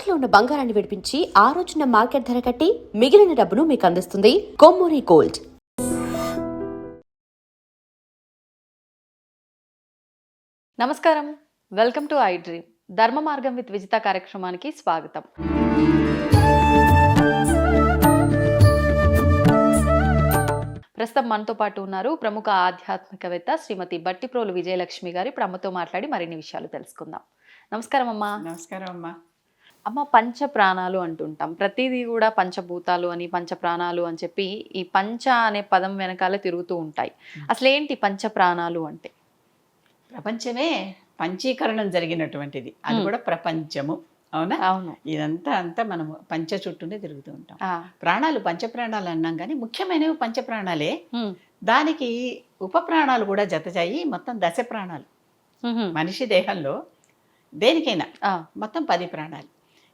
తాకట్లో ఉన్న బంగారాన్ని విడిపించి ఆ రోజున మార్కెట్ ధర కట్టి మిగిలిన డబ్బును మీకు అందిస్తుంది కొమ్మూరి గోల్డ్. నమస్కారం, వెల్కమ్ టు ఐ డ్రీమ్. ధర్మ మార్గం విత్ విజిత కార్యక్రమానికి స్వాగతం. ప్రస్తుతం మనతో పాటు ఉన్నారు ప్రముఖ ఆధ్యాత్మికవేత్త శ్రీమతి బట్టిప్రోలు విజయలక్ష్మి గారు. ఇప్పుడు అమ్మతో మాట్లాడి మరిన్ని విషయాలు తెలుసుకుందాం. నమస్కారం అమ్మా. నమస్కారం అమ్మా. అమ్మ, పంచ ప్రాణాలు అంటుంటాం, ప్రతిదీ కూడా పంచభూతాలు అని, పంచ ప్రాణాలు అని చెప్పి ఈ పంచ అనే పదం వెనకాలే తిరుగుతూ ఉంటాయి. అసలు ఏంటి పంచ ప్రాణాలు అంటే? ప్రపంచమే పంచీకరణం జరిగినటువంటిది, అది కూడా ప్రపంచము. అవునా? అవును. ఇదంతా మనం పంచ చుట్టూనే తిరుగుతూ ఉంటాం. ప్రాణాలు పంచప్రాణాలు అన్నాం కానీ ముఖ్యమైనవి పంచప్రాణాలే. దానికి ఉప ప్రాణాలు కూడా జతచాయి, మొత్తం 10 ప్రాణాలు. మనిషి దేహంలో దేనికైనా మొత్తం 10 ప్రాణాలు.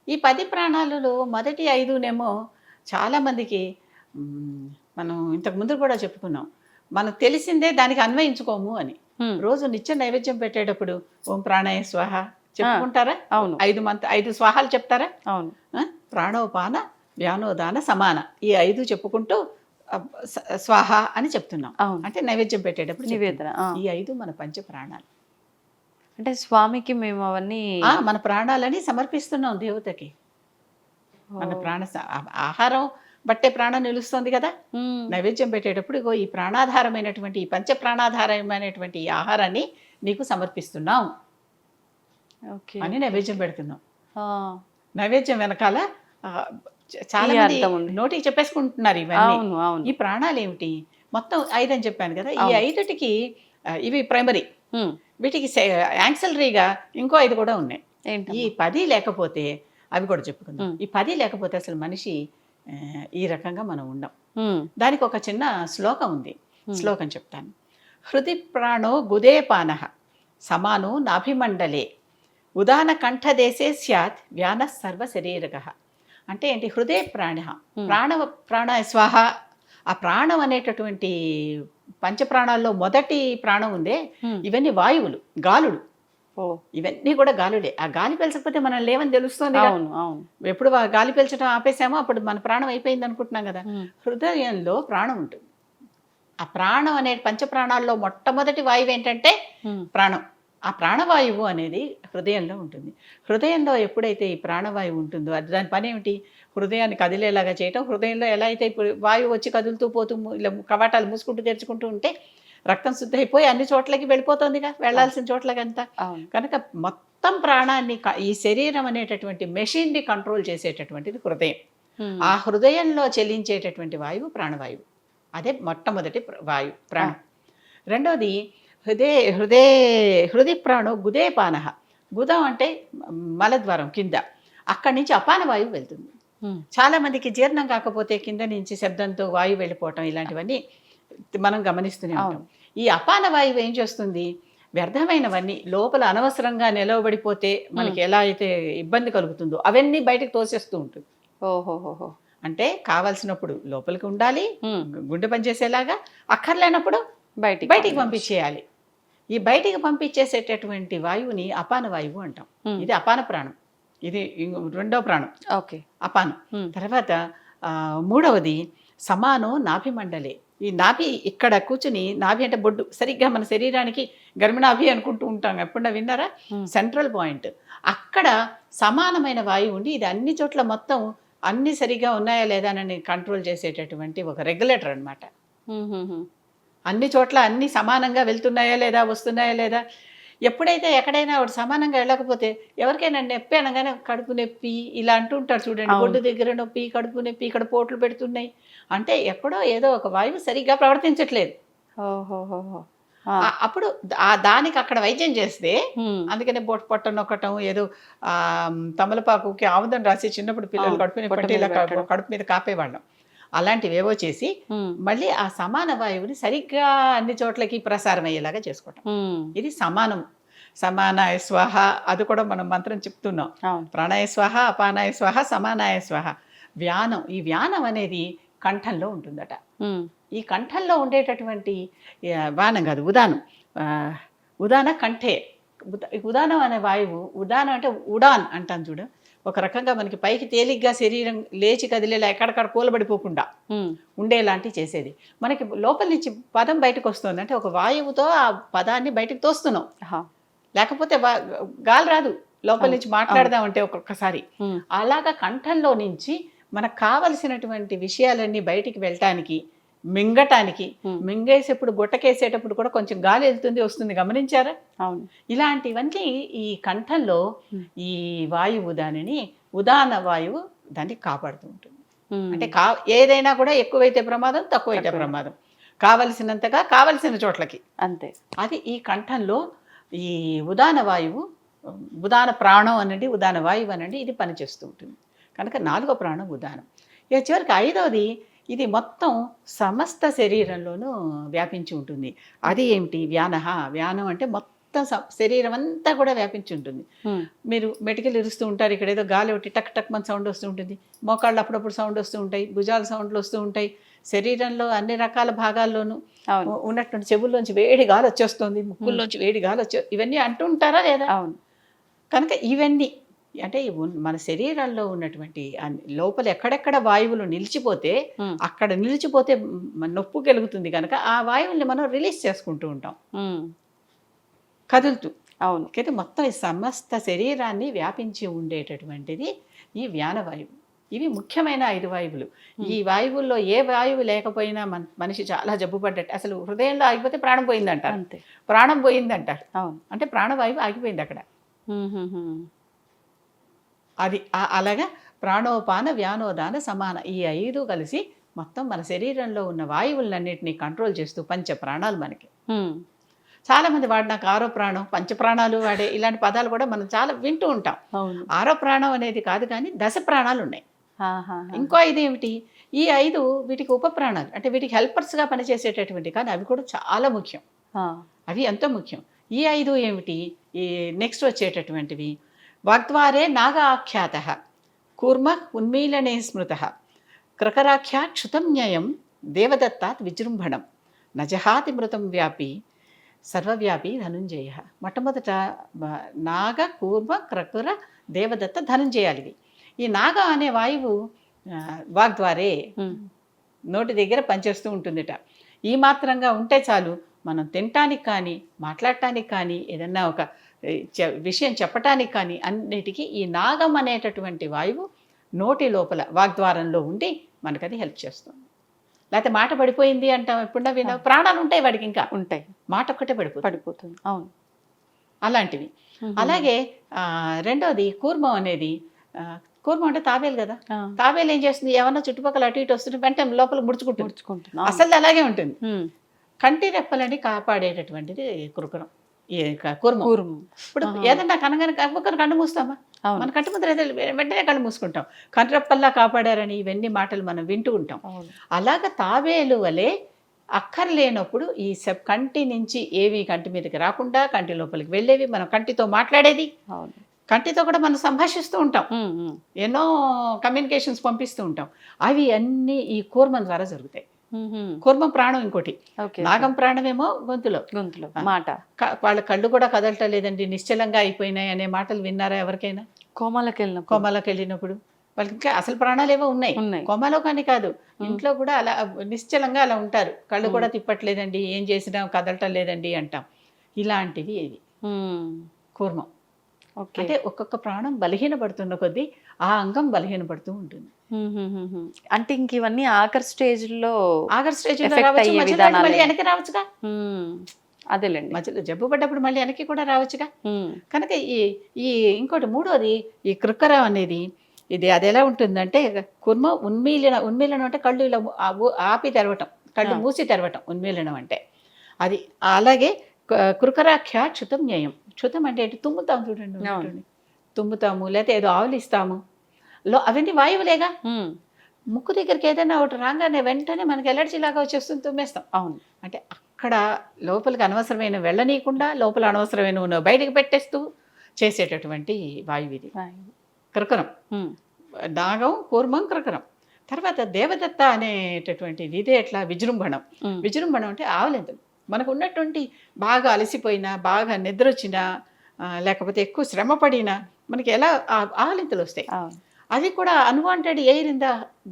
ఈ 10 ప్రాణాలలో మొదటి 5నేమో చాలామందికి మనం ఇంతకు ముందు కూడా చెప్పుకున్నాం, మనకు తెలిసిందే దానికి అన్వయించుకోము అని. రోజు నిత్య నైవేద్యం పెట్టేటప్పుడు ఓం ప్రాణాయ స్వాహ చెప్పుకుంటారా? అవును. 5 స్వాహాలు చెప్తారా? అవును. ప్రాణోపాన వ్యానోదాన సమాన, ఈ 5 చెప్పుకుంటూ స్వాహ అని చెప్తున్నాం. అంటే నైవేద్యం పెట్టేటప్పుడు నివేదన. ఈ 5 మన పంచ ప్రాణాలు. అంటే స్వామికి మేము అవన్నీ మన ప్రాణాలని సమర్పిస్తున్నాం దేవతకి. మన ఆహారం బట్టే ప్రాణం నిలుస్తుంది కదా. నైవేద్యం పెట్టేటప్పుడు ఇగో ఈ ప్రాణాధారమైనటువంటి, ఈ పంచ ప్రాణాధారమైనటువంటి ఈ ఆహారాన్ని నీకు సమర్పిస్తున్నాం అని నైవేద్యం పెడుతున్నాం. నైవేద్యం వెనకాల చాలా మంది నోటికి చెప్పేసుకుంటున్నారు ఇవన్నీ. ఈ ప్రాణాలు ఏమిటి? మొత్తం 5 అని చెప్పాను కదా. ఈ 5టికి ఇవి ప్రైమరీ, వీటికి యాక్సలరీగా ఇంకో 5 కూడా ఉన్నాయి. ఈ 10 లేకపోతే అవి కూడా చెప్పుకుందాం. ఈ 10 లేకపోతే అసలు మనిషి ఈ రకంగా మనం ఉండం. దానికి ఒక చిన్న శ్లోకం ఉంది, శ్లోకం చెప్తాను. హృది ప్రాణో గుదేపాన సమానో నాభిమండలే ఉదాన కంఠదేశే స్యాత్ వ్యాన సర్వ శరీరగ. అంటే ఏంటి? హృదయ ప్రాణ స్వాహ. ఆ ప్రాణం అనేటటువంటి పంచప్రాణాల్లో మొదటి ప్రాణం ఉందే, ఇవన్నీ వాయువులు, గాలుడు. ఇవన్నీ కూడా గాలుడే. ఆ గాలి పీల్చకపోతే మనం లేవని తెలుస్తుంది. ఎప్పుడు గాలి పీల్చడం ఆపేసామో అప్పుడు మన ప్రాణం అయిపోయింది అనుకుంటున్నాం కదా. హృదయంలో ప్రాణం ఉంటుంది. ఆ ప్రాణం అనే పంచప్రాణాల్లో మొట్టమొదటి వాయువు ఏంటంటే ప్రాణం. ఆ ప్రాణవాయువు అనేది హృదయంలో ఉంటుంది. హృదయంలో ఎప్పుడైతే ఈ ప్రాణవాయువు ఉంటుందో అది దాని పని ఏమిటి? హృదయాన్ని కదిలేలాగా చేయటం. హృదయంలో ఎలా అయితే ఇప్పుడు వాయువు వచ్చి కదులుతూ పోతూ ఇలా కవాటాలు మూసుకుంటూ తెరుచుకుంటూ ఉంటే రక్తం శుద్ధి అయిపోయి అన్ని చోట్లకి వెళ్ళిపోతుందిగా, వెళ్లాల్సిన చోట్లకంతా. కనుక మొత్తం ప్రాణాన్ని, ఈ శరీరం అనేటటువంటి మెషిన్ని కంట్రోల్ చేసేటటువంటిది హృదయం. ఆ హృదయంలో చెల్లించేటటువంటి వాయువు ప్రాణవాయువు. అదే మొట్టమొదటి వాయువు, ప్రాణం. రెండవది హృదయ ప్రాణో గుదేపాన. గుదం అంటే మలద్వారం కింద, అక్కడి నుంచి అపాన వాయువు వెళ్తుంది. చాలా మందికి జీర్ణం కాకపోతే కింద నుంచి శబ్దంతో వాయువు వెళ్ళిపోవటం, ఇలాంటివన్నీ మనం గమనిస్తూనే ఉంటాం. ఈ అపాన వాయువు ఏం చేస్తుంది? వ్యర్థమైనవన్నీ లోపల అనవసరంగా నిలవబడిపోతే మనకి ఎలా అయితే ఇబ్బంది కలుగుతుందో అవన్నీ బయటకు తోసేస్తూ ఉంటుంది. ఓహోహోహో. అంటే కావాల్సినప్పుడు లోపలికి ఉండాలి, గుండె పనిచేసేలాగా, అక్కర్లేనప్పుడు బయటికి పంపించేయాలి. ఈ బయటికి పంపించేసేటటువంటి వాయువుని అపాన వాయువు అంటాం. ఇది అపాన ప్రాణం. ఇది 2వ ప్రాణం, అపానం. తర్వాత 3వది సమానో నాభిమండలే. ఈ నాభి ఇక్కడ కూర్చుని, నాభి అంటే బొడ్డు, సరిగ్గా మన శరీరానికి గర్భిణాభి అనుకుంటూ ఉంటాం, ఎప్పుడన్నా విన్నారా? Central point. అక్కడ సమానమైన వాయువు ఉండి ఇది అన్ని చోట్ల మొత్తం అన్ని సరిగ్గా ఉన్నాయా లేదా అని కంట్రోల్ చేసేటటువంటి ఒక రెగ్యులేటర్ అన్నమాట. అన్ని చోట్ల అన్ని సమానంగా వెళ్తున్నాయా లేదా, వస్తున్నాయా లేదా. ఎప్పుడైతే ఎక్కడైనా ఒకటి సమానంగా వెళ్ళకపోతే, ఎవరికైనా నొప్పి అనగానే కడుపు నొప్పి ఇలా అంటూ ఉంటారు చూడండి. బొడ్డు దగ్గర నొప్పి, కడుపు నొప్పి, ఇక్కడ పోట్లు పెడుతున్నాయి అంటే ఎక్కడో ఏదో ఒక వాయువు సరిగ్గా ప్రవర్తించట్లేదు. అప్పుడు దానికి అక్కడ వైద్యం చేస్తే, అందుకనే పొట్ట నొక్కటం, ఏదో తమలపాకుకి ఆముదం రాసి చిన్నప్పుడు పిల్లలు కడుపు మీద కాపేవాళ్ళం. అలాంటివేవో చేసి మళ్ళీ ఆ సమాన వాయువుని సరిగ్గా అన్ని చోట్లకి ప్రసారం అయ్యేలాగా చేసుకోవటం. ఇది సమానం. సమానాయ స్వాహ, అది కూడా మనం మంత్రం చెప్తున్నాం. ప్రాణాయ స్వాహ, అపానాయ స్వాహ, సమానాయ స్వాహ. వ్యానం, ఈ వ్యానం అనేది కంఠంలో ఉంటుందట. ఈ కంఠంలో ఉండేటటువంటి వానం కాదు, ఉదానం. ఉదాన కంఠే. ఉదానం అనే వాయువు, ఉదానం అంటే ఉడాన్ అంటాం చూడు, ఒక రకంగా మనకి పైకి తేలిగ్గా శరీరం లేచి కదిలేలా ఎక్కడక్కడ కూలబడిపోకుండా ఉండేలాంటివి చేసేది. మనకి లోపల నుంచి పదం బయటకు వస్తుంది అంటే ఒక వాయువుతో ఆ పదాన్ని బయటకు తోస్తున్నాం, లేకపోతే గాలి రాదు లోపల నుంచి మాట్లాడదామంటే ఒక్కొక్కసారి. అలాగా కంఠంలో నుంచి మనకు కావలసినటువంటి విషయాలన్నీ బయటికి వెళ్ళటానికి, మింగటానికి, మింగేసేప్పుడు గుట్టకేసేటప్పుడు కూడా కొంచెం గాలి వెళ్తుంది వస్తుంది, గమనించారా? అవును. ఇలాంటివన్నీ ఈ కంఠంలో ఈ వాయువు దానిని ఉదాన వాయువు దాన్ని కాపాడుతూ ఉంటుంది. అంటే ఏదైనా కూడా ఎక్కువైతే ప్రమాదం, తక్కువైతే ప్రమాదం, కావలసినంతగా కావలసిన చోట్లకి అంతే. అది ఈ కంఠంలో ఈ ఉదాన వాయువు, ఉదాన ప్రాణం అనండి, ఉదాన వాయువు అనండి, ఇది పనిచేస్తూ ఉంటుంది. కనుక 4వ ప్రాణం ఉదానం. ఇక చివరికి 5వది, ఇది మొత్తం సమస్త శరీరంలోనూ వ్యాపించి ఉంటుంది. అది ఏమిటి? వ్యానహ. వ్యానం అంటే మొత్తం శరీరం అంతా కూడా వ్యాపించి ఉంటుంది. మీరు మెటికలు ఇరుస్తూ ఉంటారు, ఇక్కడ ఏదో గాలి ఒకటి టక్ టక్ మన సౌండ్ వస్తూ ఉంటుంది, మోకాళ్ళు అప్పుడప్పుడు సౌండ్ వస్తూ ఉంటాయి, భుజాల సౌండ్లు వస్తూ ఉంటాయి. శరీరంలో అన్ని రకాల భాగాల్లోనూ ఉన్నటువంటి చెవుల్లోంచి వేడి గాలి వచ్చేస్తుంది, ముక్కుల్లోంచి వేడి గాలి ఇవన్నీ అంటూ ఉంటారా లేదా? అవును. కనుక ఇవన్నీ అంటే మన శరీరంలో ఉన్నటువంటి లోపల ఎక్కడెక్కడ వాయువులు నిలిచిపోతే అక్కడ నిలిచిపోతే నొప్పు కలుగుతుంది కనుక ఆ వాయువుల్ని మనం రిలీజ్ చేసుకుంటూ ఉంటాం కదులుతూ. అవును. అయితే మొత్తం ఈ సమస్త శరీరాన్ని వ్యాపించి ఉండేటటువంటిది ఈ వ్యానవాయువు. ఇవి ముఖ్యమైన 5 వాయువులు. ఈ వాయువుల్లో ఏ వాయువు లేకపోయినా మనిషి చాలా జబ్బు పడ్డట్టు. అసలు హృదయంలో ఆగిపోతే ప్రాణం పోయిందంటారు, అంతే, ప్రాణం పోయిందంటారు. అవును. అంటే ప్రాణవాయువు ఆగిపోయింది అక్కడ. అది అలాగా ప్రాణోపాన వ్యానోదాన సమాన ఈ 5 కలిసి మొత్తం మన శరీరంలో ఉన్న వాయువులన్నింటినీ కంట్రోల్ చేస్తూ పంచ ప్రాణాలు మనకి. చాలామంది వాడినాక 6వ ప్రాణం, పంచప్రాణాలు వాడే ఇలాంటి పదాలు కూడా మనం చాలా వింటూ ఉంటాం. 6వ ప్రాణం అనేది కాదు కానీ 10 ప్రాణాలు ఉన్నాయి. ఇంకో 5 ఏమిటి? ఈ 5 వీటికి ఉప ప్రాణాలు, అంటే వీటికి హెల్పర్స్గా పనిచేసేటటువంటి, కానీ అవి కూడా చాలా ముఖ్యం, అవి ఎంతో ముఖ్యం. ఈ 5 ఏమిటి? ఈ నెక్స్ట్ వచ్చేటటువంటివి వాగ్ద్వారే నాగాఖ్యాత, కూర్మ ఉన్మీలనే స్మృత, క్రకరాఖ్యా క్షుతం దేవదత్తాత్ విజృంభణం, నజహాతి మృతం వ్యాపి సర్వవ్యాపి ధనుంజయ. మొట్టమొదట నాగ, కూర్మ, క్రకుర, దేవదత్త, ధనుంజయాలివి. ఈ నాగ అనే వాయువు వాగ్ద్వారే నోటి దగ్గర పనిచేస్తూ ఉంటుందిట. ఈ మాత్రంగా ఉంటే చాలు, మనం తినటానికి కానీ మాట్లాడటానికి కానీ ఏదన్నా ఒక విషయం చెప్పటానికి కానీ అన్నిటికీ ఈ నాగం అనేటటువంటి వాయువు నోటి లోపల వాగ్ద్వారంలో ఉండి మనకు అది హెల్ప్ చేస్తుంది. లేకపోతే మాట పడిపోయింది అంటాం, ఎప్పుడన్నా విన్నా, ప్రాణాలు ఉంటాయి వాడికి, ఇంకా ఉంటాయి, మాట ఒక్కటే పడిపోతుంది. అవును, అలాంటివి. అలాగే రెండోది కూర్మం అనేది, కూర్మం అంటే తాబేలు కదా, తాబేలు ఏం చేస్తుంది? ఏమన్నా చుట్టుపక్కల అటు ఇటు వస్తుంటే వెంటనే లోపల ముడుచుకుంటుంది, అసలు అలాగే ఉంటుంది. కంటి రెప్పలని కాపాడేటటువంటిది కూర్మం. ఇప్పుడు ఏదన్నా కనగానే కన్ను మూస్తామా? మన కంటి ముందర వెంటనే కళ్ళు మూసుకుంటాం. కంటిరెప్పల్లా కాపాడారని ఇవన్నీ మాటలు మనం వింటూ ఉంటాం. అలాగ తాబేలు వలె అక్కర్లేనప్పుడు ఈ కంటి నుంచి ఏవి కంటి మీదకి రాకుండా కంటి లోపలికి వెళ్ళేవి, మనం కంటితో మాట్లాడేది, కంటితో కూడా మనం సంభాషిస్తూ ఉంటాం, ఎన్నో కమ్యూనికేషన్స్ పంపిస్తూ ఉంటాం, అవి అన్నీ ఈ కూర్మం ద్వారా జరుగుతాయి. కూర్మం ప్రాణం ఇంకోటి, నాగం ప్రాణమేమో గొంతులో మాట. వాళ్ళ కళ్ళు కూడా కదలటం లేదండి, నిశ్చలంగా అయిపోయినాయి అనే మాటలు విన్నారా ఎవరికైనా? కోమాలోకి వెళ్ళినప్పుడు వాళ్ళకి ఇంకా అసలు ప్రాణాలు ఏవో ఉన్నాయి, కోమాలో కానీ కాదు, ఇంట్లో కూడా అలా నిశ్చలంగా అలా ఉంటారు, కళ్ళు కూడా తిప్పట్లేదండి, ఏం చేసినా కదలటం లేదండి అంటాం. ఇలాంటివి ఇది కూర్మం. అంటే ఒక్కొక్క ప్రాణం బలహీనపడుతున్న కొద్దీ ఆ అంగం బలహీనపడుతూ ఉంటుంది. అంటే ఇంక ఇవన్నీ ఆఖరి స్టేజ్లో మళ్ళీ వెనక్కి రావచ్చుగా, అదేలేండి, మధ్యలో జబ్బు పడ్డప్పుడు మళ్ళీ వెనక్కి కూడా రావచ్చుగా. కనుక ఈ ఇంకోటి మూడోది ఈ కృక్కరం అనేది, ఇది అది ఎలా ఉంటుందంటే కుర్మ ఉన్మీలనం అంటే కళ్ళు ఇలా ఆపి తెరవటం, కళ్ళు మూసి తెరవటం ఉన్మీలనం అంటే అది. అలాగే కృకరాఖ్య క్షుతం న్యాయం. క్షుతం అంటే తుమ్ముతాము చూడండి, తుమ్ముతాము, లేకపోతే ఏదో ఆవులిస్తాము, అవన్నీ వాయువులేగా. ముక్కు దగ్గరికి ఏదైనా ఒకటి రాగానే వెంటనే మనకి ఎలర్జీ లాగా వచ్చేస్తుంది, తుమ్మేస్తాం. అవును, అంటే అక్కడ లోపలికి అనవసరమైన వెళ్ళనీయకుండా లోపల అనవసరమైన బయటకు పెట్టేస్తూ చేసేటటువంటి వాయువు ఇది కృకరం. నాగం, కూర్మం, కృకరం. తర్వాత దేవదత్త అనేటటువంటి ఇదే ఎట్లా విజృంభణం. విజృంభణం అంటే ఆవలింతలు. మనకు ఉన్నటువంటి బాగా అలసిపోయినా, బాగా నిద్ర వచ్చినా, లేకపోతే ఎక్కువ శ్రమ పడినా మనకి ఎలా ఆవలింతలు వస్తాయి. అవును. అది కూడా unwanted air in the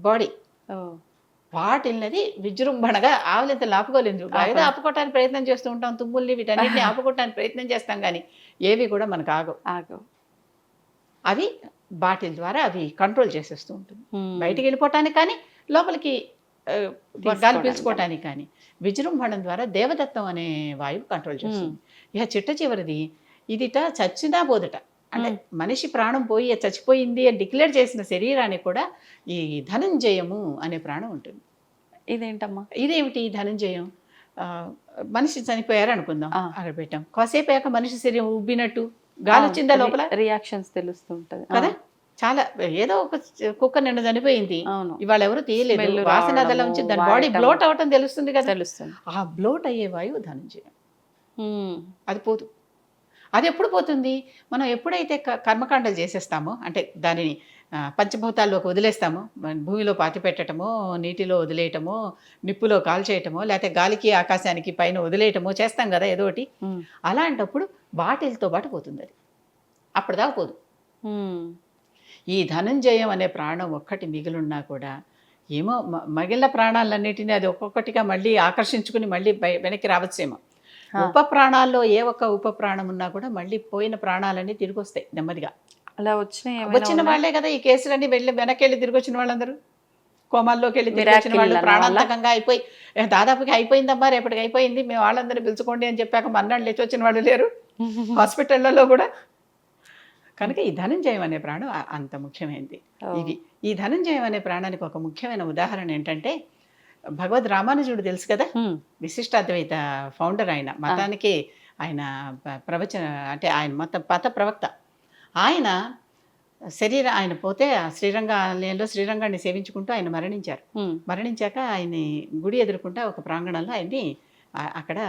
body. ఓ. వాటిల్నది విజృంభణగా ఆవలింతలు ఆపుకోలేదు. ఏదో ఆపుకోవటానికి ప్రయత్నం చేస్తూ ఉంటాం, తుమ్ముల్ని వీటన్నిటిని ఆపుకోవటానికి ప్రయత్నం చేస్తాం, కానీ ఏవి కూడా మనకు ఆగవు. ఆగవు. అవి బాటిల్ ద్వారా అవి కంట్రోల్ చేసేస్తూ ఉంటుంది. బయటికి వెళ్ళిపోవటానికి కానీ లోపలికి గాలి పీల్చుకోవటానికి కానీ విజృంభణం ద్వారా దేవదత్తం అనే వాయువు కంట్రోల్ చేస్తుంది. ఇక చిట్ట చివరిది ఇదిట చచ్చినా పోదుట. అంటే మనిషి ప్రాణం పోయి చచ్చిపోయింది అని డిక్లేర్ చేసిన శరీరానికి కూడా ఈ ధనంజయము అనే ప్రాణం ఉంటుంది. ఇదేంటమ్మా? ఇదేమిటి ధనంజయం? మనిషి చనిపోయారు అనుకుందాం, అక్కడ పెట్టాం, కాసేపు అయ్యాక మనిషి శరీరం ఉబ్బినట్టు గాలి వచ్చిందా లోపల, రియాక్షన్స్ తెలుస్తుంటది కదా. చాలా ఏదో ఒక కుక్క నిన్న చనిపోయింది, ఇవాళ ఎవరు తీయలేదు, వాసన అదలా ఉంచి దాని బాడీ బ్లోట్ అవటం తెలుస్తుంది కదా. తెలుస్తుంది. ఆ బ్లోట్ అయ్యే వాయువు ధనంజయం. అది పోదు. అది ఎప్పుడు పోతుంది? మనం ఎప్పుడైతే కర్మకాండలు చేసేస్తామో, అంటే దానిని పంచభూతాల్లోకి వదిలేస్తామో, భూమిలో పాతి పెట్టడమో, నీటిలో వదిలేయటమో, నిప్పులో కాల్చేయటమో, లేకపోతే గాలికి ఆకాశానికి పైన వదిలేయటమో చేస్తాం కదా ఏదో ఒకటి. అలాంటప్పుడు బాటిల్తో పాటు పోతుంది అది, అప్పటిదాకా పోదు. ఈ ధనంజయం అనే ప్రాణం ఒక్కటి మిగిలిన్నా కూడా ఏమో మిగిలిన ప్రాణాలన్నిటినీ అది ఒక్కొక్కటిగా మళ్ళీ ఆకర్షించుకుని మళ్ళీ వెనక్కి రావచ్చేమో. ఉప ప్రాణాల్లో ఏ ఒక్క ఉప ప్రాణం ఉన్నా కూడా మళ్ళీ పోయిన ప్రాణాలన్నీ తిరిగి వస్తాయి నెమ్మదిగా. అలా వచ్చిన వాళ్ళే కదా ఈ కేసులన్నీ వెనక్కి వెళ్ళి తిరిగి వచ్చిన వాళ్ళందరూ, కోమాల్లోకి వెళ్ళి తిరిగి వచ్చిన వాళ్ళు, ప్రాణాంతకంగా అయిపోయి దాదాపుగా అయిపోయిందమ్మా రేపటికి అయిపోయింది మేము వాళ్ళందరినీ పిలుచుకోండి అని చెప్పాక మన్నాడు లేచి వచ్చిన వాళ్ళు లేరు హాస్పిటళ్లలో కూడా. కనుక ఈ ధనంజయం అనే ప్రాణం అంత ముఖ్యమైనది. ఇది ఈ ధనంజయం అనే ప్రాణానికి ఒక ముఖ్యమైన ఉదాహరణ ఏంటంటే, భగవద్ రామానుజుడు తెలుసు కదా, విశిష్టాద్వైత ఫౌండర్. ఆయన మతానికి ఆయన ప్రవచన, అంటే ఆయన మత ప్రవక్త. ఆయన ఆయన పోతే శ్రీరంగ ఆలయంలో శ్రీరంగాన్ని సేవించుకుంటూ ఆయన మరణించారు. మరణించాక ఆయన్ని గుడి ఎదుర్కొంటా ఒక ప్రాంగణంలో ఆయన్ని అక్కడ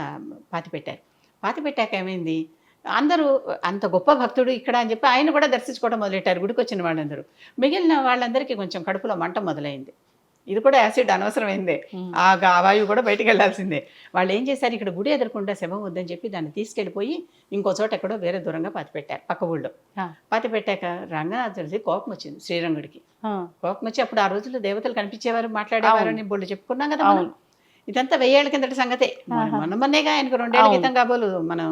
పాతిపెట్టారు. పాతిపెట్టాక ఏమైంది, అందరూ అంత గొప్ప భక్తుడు ఇక్కడ అని చెప్పి ఆయన కూడా దర్శించుకోవడం మొదలెట్టారు గుడికి వచ్చిన వాళ్ళందరూ. మిగిలిన వాళ్ళందరికీ కొంచెం కడుపులో మంట మొదలైంది. ఇది కూడా యాసిడ్ అనవసరమైందే, ఆ వాయువు కూడా బయటికి వెళ్ళాల్సిందే. వాళ్ళు ఏం చేశారు, ఇక్కడ గుడి ఎదురకుండా శవం వద్దని చెప్పి దాన్ని తీసుకెళ్ళిపోయి ఇంకో చోట ఎక్కడో వేరే దూరంగా పాతిపెట్టారు పక్క ఊళ్ళో. పాతిపెట్టాక రంగనాథుడికి కోపం వచ్చింది, శ్రీరంగుడికి కోపం వచ్చి, అప్పుడు ఆ రోజుల్లో దేవతలు కనిపించేవారు, మాట్లాడేవారు అని బోళ్ళు చెప్పుకున్నాం కదా మనం. ఇదంతా 1000 ఏళ్ల కిందటి సంగతే. మొన్నగా ఆయనకు 2 ఏళ్ల క్రితం కాబోలు మనం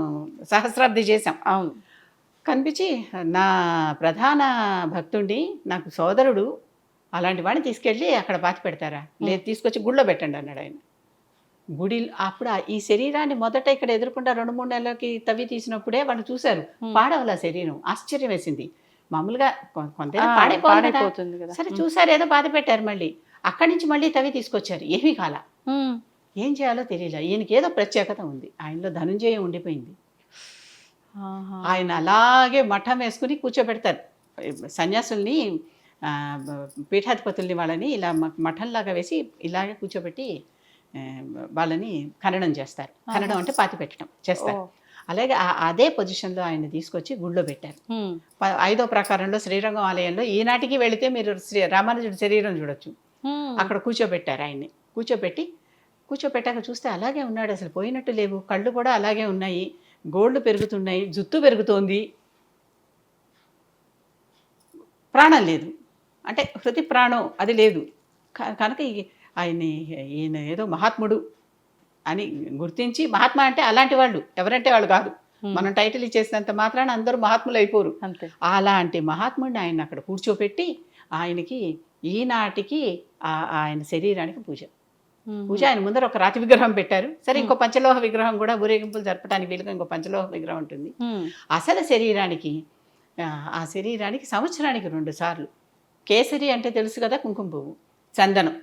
సహస్రాబ్ది చేసాం. అవును. కనిపించి, నా ప్రధాన భక్తుడి, నాకు సోదరుడు, అలాంటి వాడిని తీసుకెళ్ళి అక్కడ పాతి పెడతారా? లేదు, తీసుకొచ్చి గుడిలో పెట్టండి అన్నాడు ఆయన. గుడి అప్పుడు ఈ శరీరాన్ని మొదట ఇక్కడ ఎదుర్కొంటా 2-3 నెలలకి తవ్వి తీసినప్పుడే వాళ్ళు చూశారు, పాడవల శరీరం. ఆశ్చర్యం వేసింది. మామూలుగా కొంత పాడైపోతుంది కదా. సరే చూసారు, ఏదో పాతి పెట్టారు. మళ్ళీ అక్కడి నుంచి మళ్ళీ తవ్వి తీసుకొచ్చారు, ఏమీ కాల. ఏం చేయాలో తెలియలే. ఈయనకి ఏదో ప్రత్యేకత ఉంది, ఆయనలో ధనంజయం ఉండిపోయింది. ఆయన అలాగే మఠం వేసుకుని కూర్చోబెడతారు సన్యాసుల్ని, పీఠాధిపతుల్ని, వాళ్ళని ఇలా మఠంలాగా వేసి ఇలాగే కూర్చోబెట్టి వాళ్ళని ఖననం చేస్తారు. ఖననం అంటే పాతి పెట్టడం చేస్తారు. అలాగే అదే పొజిషన్లో ఆయన తీసుకొచ్చి గుళ్ళో పెట్టారు. 5వ ప్రకారంలో శ్రీరంగం ఆలయంలో ఈనాటికి వెళితే మీరు రామానుజుడి శరీరం చూడొచ్చు. అక్కడ కూర్చోబెట్టారు ఆయన్ని. కూర్చోబెట్టాక చూస్తే అలాగే ఉన్నాడు, అసలు పోయినట్టు లేవు. కళ్ళు కూడా అలాగే ఉన్నాయి, గోళ్ళు పెరుగుతున్నాయి, జుత్తు పెరుగుతోంది, ప్రాణం లేదు. అంటే హృతి ప్రాణం అది లేదు. కనుక ఈయన ఏదో మహాత్ముడు అని గుర్తించి, మహాత్మా అంటే అలాంటి వాళ్ళు, ఎవరంటే వాళ్ళు కాదు, మనం టైటిల్ ఇచ్చేసినంత మాత్రాన అందరూ మహాత్ములు అయిపోరు. అలాంటి మహాత్ముడిని ఆయన అక్కడ కూర్చోపెట్టి ఆయనకి ఈనాటికి ఆయన శరీరానికి పూజ. ఆయన ముందర ఒక రాతి విగ్రహం పెట్టారు. సరే, ఇంకో పంచలోహ విగ్రహం కూడా ఊరేగింపులు జరపడానికి వీలుగా ఇంకో పంచలోహ విగ్రహం ఉంటుంది. అసలు శరీరానికి, ఆ శరీరానికి సంవత్సరానికి 2 సార్లు కేసరి అంటే తెలుసు కదా, కుంకుమ పువ్వు, చందనం,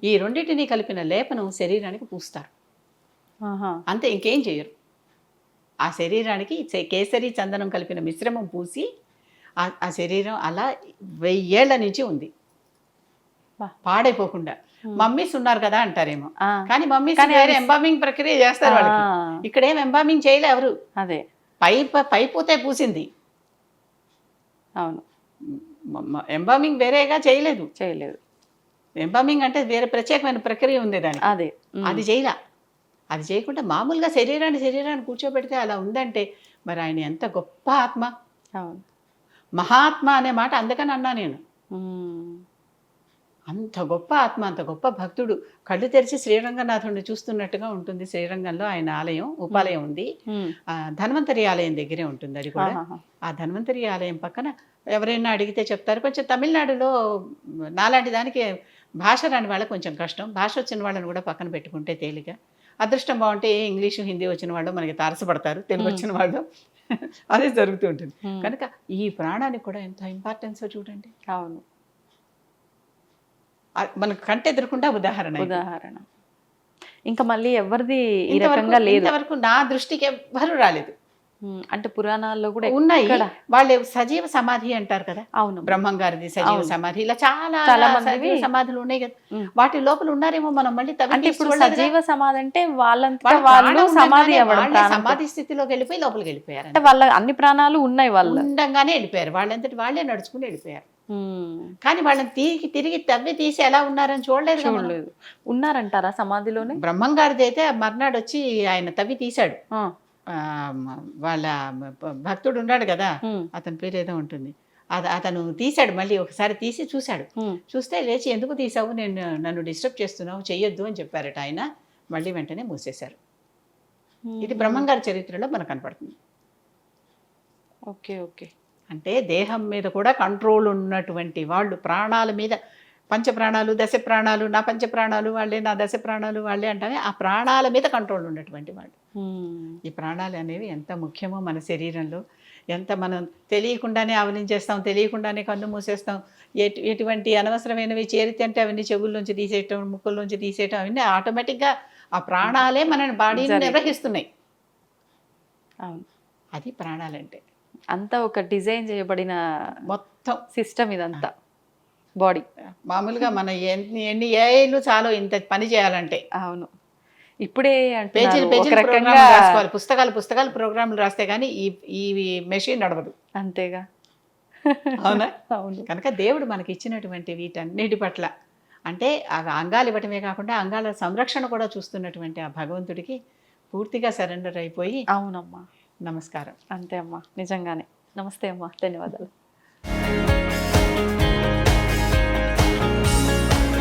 ఈ రెండింటినీ కలిపిన లేపనం శరీరానికి పూస్తారు. అంతే, ఇంకేం చేయరు. ఆ శరీరానికి కేసరి చందనం కలిపిన మిశ్రమం పూసి ఆ శరీరం అలా 1000 ఏళ్ల నుంచి ఉంది, పాడైపోకుండా. మమ్మీస్ ఉన్నారు కదా అంటారేమో, కానీ మమ్మీస్ వేరే ఎంబామింగ్ ప్రక్రియ చేస్తారు వాళ్ళకి. ఇక్కడ ఏం ఎంబామింగ్ చేయలే ఎవరు. అదే పై పూతే పూసింది. అవును, ఎంబామింగ్ వేరేగా చేయలేదు. ఎంబామింగ్ అంటే వేరే ప్రత్యేకమైన ప్రక్రియ ఉంది దానికి. అది చేయలా. అది చేయకుండా మామూలుగా శరీరాన్ని కూర్చోబెడితే అలా ఉందంటే మరి ఆయన ఎంత గొప్ప ఆత్మ. మహాత్మ అనే మాట అందుకని అన్నా నేను. ఉమ్. అంత గొప్ప ఆత్మ, అంత గొప్ప భక్తుడు. కళ్ళు తెరిచి శ్రీరంగనాథుడిని చూస్తున్నట్టుగా ఉంటుంది. శ్రీరంగంలో ఆయన ఆలయం, ఉపాలయం ఉంది. ఉమ్. ధన్వంతరి ఆలయం దగ్గరే ఉంటుంది అది కూడా. ఆహాహా. ఆ ధన్వంతరి ఆలయం పక్కన ఎవరైనా అడిగితే చెప్తారు. కొంచెం తమిళనాడులో నాలాంటి దానికి భాష రాని వాళ్ళకి కొంచెం కష్టం. భాష వచ్చిన వాళ్ళని కూడా పక్కన పెట్టుకుంటే తేలిక. అదృష్టం బాగుంటే ఇంగ్లీషు హిందీ వచ్చిన వాళ్ళు మనకి తారసపడతారు, తెలుగు వచ్చిన వాళ్ళు అదే జరుగుతూ ఉంటుంది. కనుక ఈ ప్రాణానికి కూడా ఎంత ఇంపార్టెన్సో చూడండి. అవును. మనకు కంటెదురకుండా ఉదాహరణ ఇది. ఉదాహరణ. ఇంకా మళ్ళీ ఎవరిది ఈ ఇంతవరకు రకంగా లేదు. ఇంతవరకు నా దృష్టికి ఎవ్వరూ రాలేదు. అంటే పురాణాల్లో కూడా ఉన్నాయి. ఎక్కడ? వాళ్ళు సజీవ సమాధి అంటారు కదా, అవును. బ్రహ్మం గారిది సజీవ అవును. సమాధి, ఇలా చాలా చాలా మందివి సజీవ సమాధులు ఉన్నాయి కదా. వాటి లోపల ఉన్నారేమో, మనం మళ్ళీ తవ్వి అంటే ఇప్పుడు తీసుకోలేదుగా. సజీవ సమాధి అంటే వాళ్ళంతా వాళ్ళ వాళ్ళు ప్రాణం సమాధి ఉండగానే అవ్వడం, వాళ్ళే ప్రాణంతో. సమాధి స్థితిలోకి వెళ్ళిపోయి లోపలికి వెళ్ళిపోయారు. అంటే వాళ్ళ అన్ని ప్రాణాలు ఉన్నాయి వాళ్ళ. ఉండంగానే వెళ్ళిపోయారు, వాళ్ళంతటి వాళ్ళే నడుచుకుని వెళ్ళిపోయారు. ఉమ్. కానీ వాళ్ళని తిరిగి తవ్వి తీసి ఎలా ఉన్నారని చూడలేదు కదా మనం. చూడలేదు. ఉన్నారంటారా సమాధిలోనే? బ్రహ్మం గారిది అయితే మర్నాడు వచ్చి ఆయన తవ్వి తీశాడు. ఆ. వాళ్ళ భక్తుడు ఉన్నాడు కదా, ఉమ్. అతని పేరు ఏదో ఉంటుంది, అతను తీశాడు. మళ్ళీ ఒకసారి తీసి చూశాడు. ఉమ్. చూస్తే లేచి, ఎందుకు తీసావు, నన్ను డిస్టర్బ్ చేస్తున్నావు, చెయ్యొద్దు అని చెప్పారట ఆయన. మళ్ళీ వెంటనే మూసేశారు. ఇది బ్రహ్మం గారి చరిత్రలో మనకు కనపడుతుంది. Okay, okay. అంటే దేహం మీద కూడా కంట్రోల్ ఉన్నటువంటి వాళ్ళు, ప్రాణాల మీద, పంచప్రాణాలు, దశ ప్రాణాలు, నా పంచప్రాణాలు వాళ్ళే, నా దశ ప్రాణాలు వాళ్ళే అంటామే, ఆ ప్రాణాల మీద కంట్రోల్ ఉన్నటువంటి వాళ్ళు. ఈ ప్రాణాలు అనేవి ఎంత ముఖ్యమో మన శరీరంలో. ఎంత మనం తెలియకుండానే అవలించేస్తాం, తెలియకుండానే కన్ను మూసేస్తాం. ఎటువంటి అనవసరమైనవి చేరితే అంటే అవన్నీ చెవుల్లోంచి తీసేయటం, ముక్కుల్లోంచి తీసేయటం, అవన్నీ ఆటోమేటిక్గా ఆ ప్రాణాలే మన బాడీని నిర్వహిస్తున్నాయి. అవును. అది ప్రాణాలంటే. అంతా ఒక డిజైన్ చేయబడిన మొత్తం సిస్టమ్ ఇదంతా, బాడీ. మామూలుగా మన ఎన్ని ఏళ్ళు చాలు ఇంత పని చేయాలంటే. అవును. ఇప్పుడే పేజీలు ఒక రకంగా ప్రోగ్రాములు రాసుకోవాలి, పుస్తకాలు ప్రోగ్రాములు రాస్తే కానీ ఈ మెషిన్ నడవదు. అంతేగా. అవునా? అవును. కనుక దేవుడు మనకి ఇచ్చినటువంటి వీటన్నిటి పట్ల, అంటే ఆ అంగాలు ఇవ్వటమే కాకుండా అంగాల సంరక్షణ కూడా చూస్తున్నటువంటి ఆ భగవంతుడికి పూర్తిగా సరెండర్ అయిపోయి. అవునమ్మా. నమస్కారం. అంతే అమ్మా, నిజంగానే. నమస్తే అమ్మా, ధన్యవాదాలు.